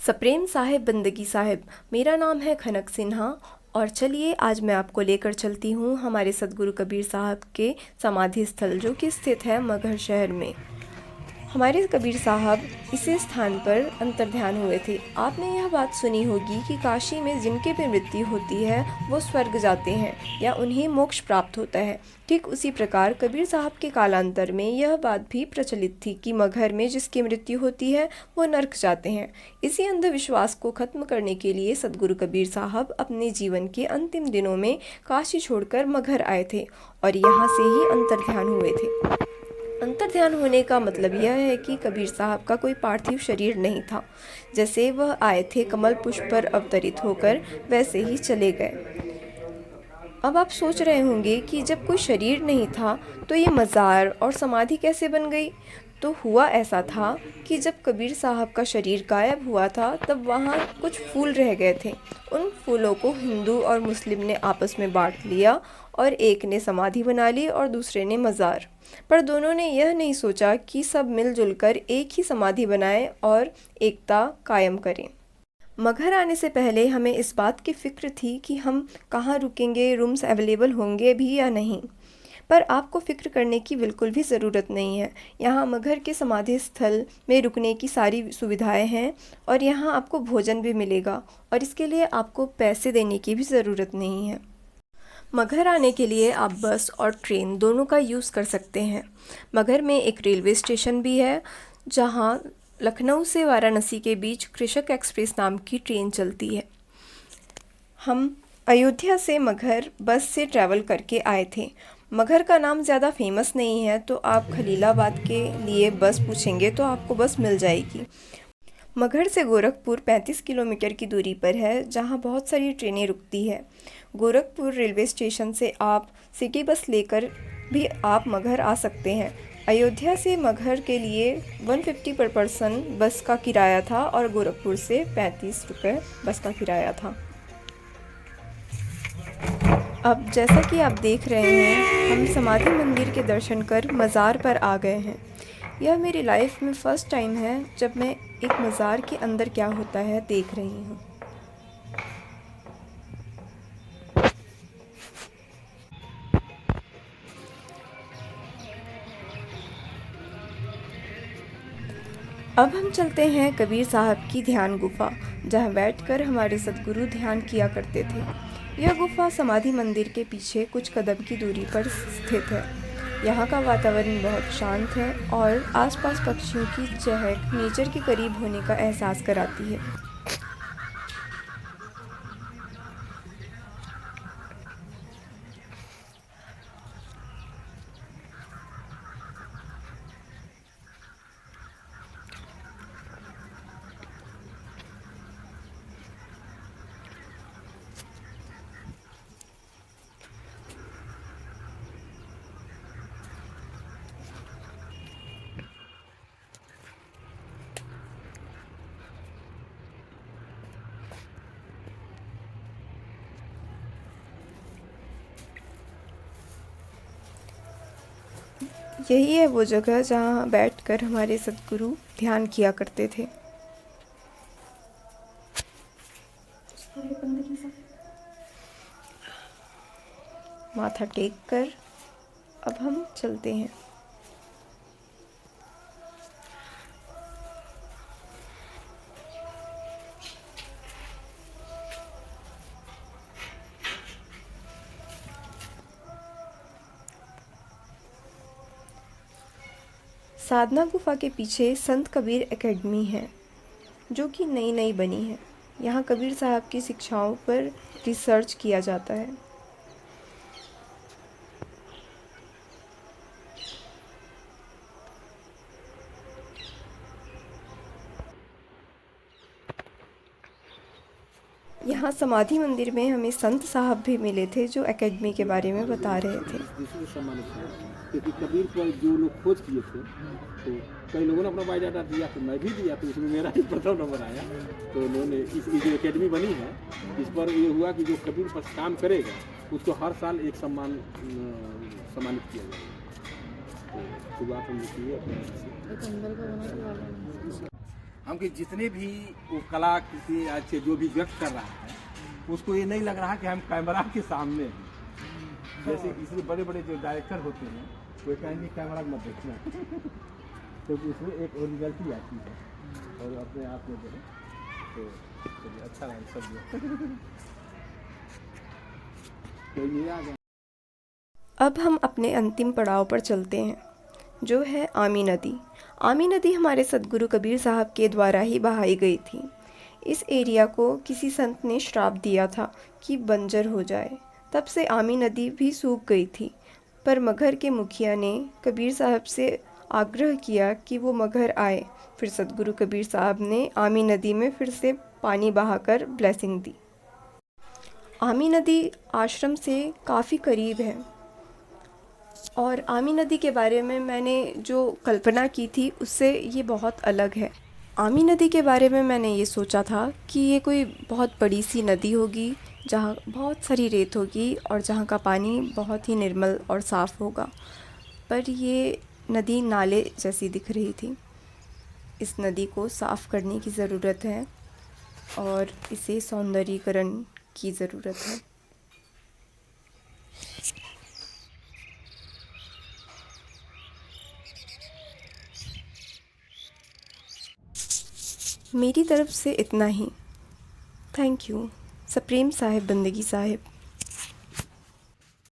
सप्रेम साहिब बंदगी साहिब। मेरा नाम है खनक सिन्हा और चलिए आज मैं आपको लेकर चलती हूँ हमारे सतगुरु कबीर साहब के समाधि स्थल जो कि स्थित है मगहर शहर में। हमारे कबीर साहब इसी स्थान पर अंतर्ध्यान हुए थे। आपने यह बात सुनी होगी कि काशी में जिनके भी मृत्यु होती है वो स्वर्ग जाते हैं या उन्हें मोक्ष प्राप्त होता है। ठीक उसी प्रकार कबीर साहब के कालांतर में यह बात भी प्रचलित थी कि मगहर में जिसकी मृत्यु होती है वो नर्क जाते हैं। इसी अंधविश्वास को खत्म करने के लिए सतगुरु कबीर साहब अपने जीवन के अंतिम दिनों में काशी छोड़कर मगहर आए थे और यहाँ से ही अंतर्ध्यान हुए थे। अंतर्ध्यान होने का मतलब यह है कि कबीर साहब का कोई पार्थिव शरीर नहीं था। जैसे वह आए थे कमल पुष्प पर अवतरित होकर वैसे ही चले गए। अब आप सोच रहे होंगे कि जब कोई शरीर नहीं था तो ये मज़ार और समाधि कैसे बन गई। तो हुआ ऐसा था कि जब कबीर साहब का शरीर गायब हुआ था तब वहाँ कुछ फूल रह गए थे। उन फूलों को हिंदू और मुस्लिम ने आपस में बांट लिया और एक ने समाधि बना ली और दूसरे ने मज़ार। पर दोनों ने यह नहीं सोचा कि सब मिलजुल कर एक ही समाधि बनाएं और एकता कायम करें। मगहर आने से पहले हमें इस बात की फ़िक्र थी कि हम कहाँ रुकेंगे, रूम्स अवेलेबल होंगे भी या नहीं। पर आपको फ़िक्र करने की बिल्कुल भी ज़रूरत नहीं है। यहाँ मगहर के समाधि स्थल में रुकने की सारी सुविधाएं हैं और यहाँ आपको भोजन भी मिलेगा और इसके लिए आपको पैसे देने की भी ज़रूरत नहीं है। मगहर आने के लिए आप बस और ट्रेन दोनों का यूज़ कर सकते हैं। मगहर में एक रेलवे स्टेशन भी है जहाँ लखनऊ से वाराणसी के बीच कृषक एक्सप्रेस नाम की ट्रेन चलती है। हम अयोध्या से मगहर बस से ट्रैवल करके आए थे। मगहर का नाम ज़्यादा फेमस नहीं है तो आप खलीलाबाद के लिए बस पूछेंगे तो आपको बस मिल जाएगी। मगहर से गोरखपुर 35 किलोमीटर की दूरी पर है जहां बहुत सारी ट्रेनें रुकती है। गोरखपुर रेलवे स्टेशन से आप सिटी बस लेकर भी आप मगहर आ सकते हैं। अयोध्या से मगहर के लिए 150 पर पर्सन बस का किराया था और गोरखपुर से 35 रुपये बस का किराया था। अब जैसा कि आप देख रहे हैं हम समाधि मंदिर के दर्शन कर मज़ार पर आ गए हैं। यह मेरी लाइफ में फ़र्स्ट टाइम है जब मैं एक मज़ार के अंदर क्या होता है देख रही हूँ। अब हम चलते हैं कबीर साहब की ध्यान गुफा जहाँ बैठकर हमारे सतगुरु ध्यान किया करते थे। यह गुफा समाधि मंदिर के पीछे कुछ कदम की दूरी पर स्थित है। यहाँ का वातावरण बहुत शांत है और आसपास पक्षियों की चहक नेचर के करीब होने का एहसास कराती है। यही है वो जगह जहाँ बैठकर हमारे सतगुरु ध्यान किया करते थे। माथा टेक कर अब हम चलते हैं। साधना गुफा के पीछे संत कबीर एकेडमी है जो कि नई बनी है। यहाँ कबीर साहब की शिक्षाओं पर रिसर्च किया जाता है। यहाँ समाधि मंदिर में हमें संत साहब भी मिले थे जो एकेडमी के बारे में बता रहे थे। क्योंकि कबीर पर जो लोग खोज किए थे तो कई लोगों ने अपना बायोडाटा दिया तो मैं भी दिया तो उसमें मेरा ही प्रथम नंबर आया। तो उन्होंने इस जो एकेडमी बनी है इस पर ये हुआ कि जो कबीर पर काम करेगा उसको हर साल एक सम्मानित किया जाएगा। तो शुरुआत हम लोग की हम कि जितने भी वो कलाकृति आज से जो भी व्यक्त कर रहा है उसको ये नहीं लग रहा कि हम कैमरा के सामने हैं। जैसे इसलिए बड़े बड़े जो डायरेक्टर होते हैं वो कहेंगे कैमरा मत देखना क्योंकि इसमें एक ओरिजिनलिटी आती है और अपने आप में जो है तो चलिए अच्छा लगा सब तो ये आ गया। अब हम अपने अंतिम पड़ाव पर चलते हैं, जो है आमी नदी। आमी नदी हमारे सद्गुरु कबीर साहब के द्वारा ही बहाई गई थी। इस एरिया को किसी संत ने श्राप दिया था कि बंजर हो जाए, तब से आमी नदी भी सूख गई थी। पर मगहर के मुखिया ने कबीर साहब से आग्रह किया कि वो मगहर आए। फिर सद्गुरु कबीर साहब ने आमी नदी में फिर से पानी बहाकर ब्लेसिंग दी। आमी नदी आश्रम से काफ़ी करीब है और आमी नदी के बारे में मैंने जो कल्पना की थी उससे ये बहुत अलग है। आमी नदी के बारे में मैंने ये सोचा था कि ये कोई बहुत बड़ी सी नदी होगी जहाँ बहुत सारी रेत होगी और जहाँ का पानी बहुत ही निर्मल और साफ़ होगा, पर ये नदी नाले जैसी दिख रही थी। इस नदी को साफ़ करने की ज़रूरत है और इसे सौंदर्यीकरण की ज़रूरत है। मेरी तरफ से इतना ही। Thank you. सप्रेम साहिब बंदगी साहिब।